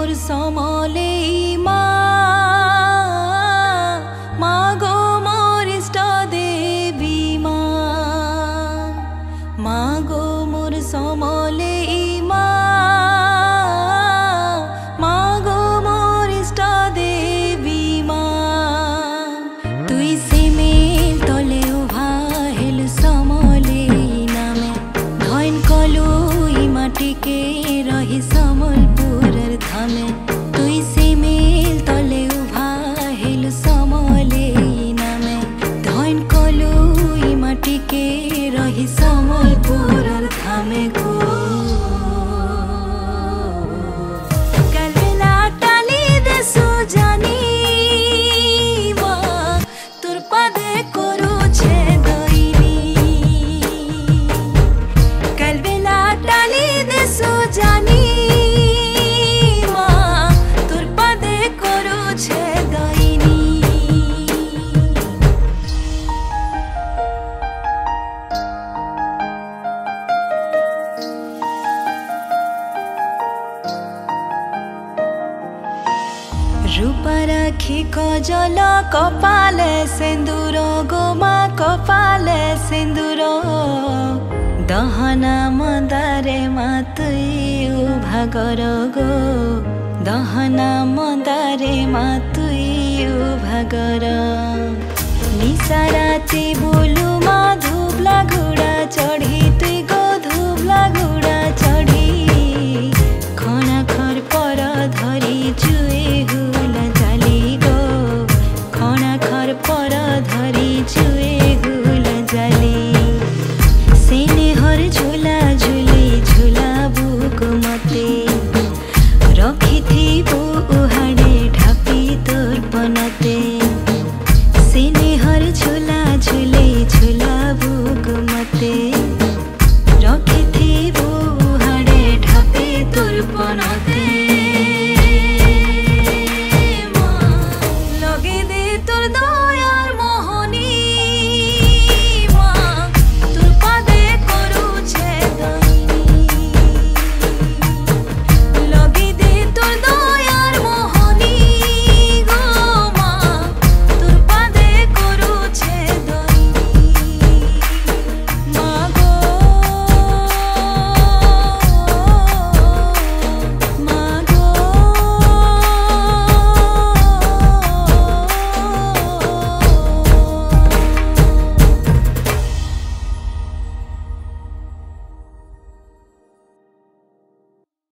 मोर समले मागो मोर इष्ट देवी मागो मोर समले मागो मोर इष्ट देवी तुई से मेल तले उभा हेल समले नामे धन कलु माटिके रही समलपुरर धामे तुई से मेल तले उभा हेल समले नामे धन कलु माटिके रही समलपुरर धामे को कालबेला टाली देसु जानी तोर पादे करू छे दैनी कालबेला टाली देसु जानी रूपा राखी कजल कपाले सिंदूर गोमा कपाले सिंदूर दहना मदारे मातुई उभागर गो दहना मदारे मातुई उभागर निशा राति बोलू मा धुबला घोड़ा चढ़ी तुई गो धुबला घोड़ा चढ़ी खना खर पर धरी जुए पर धरी जुए गुल जाली सेने हर झूला झूली झूला बुक मते रखी थी बो उहाड़े ढापी तोर पनते।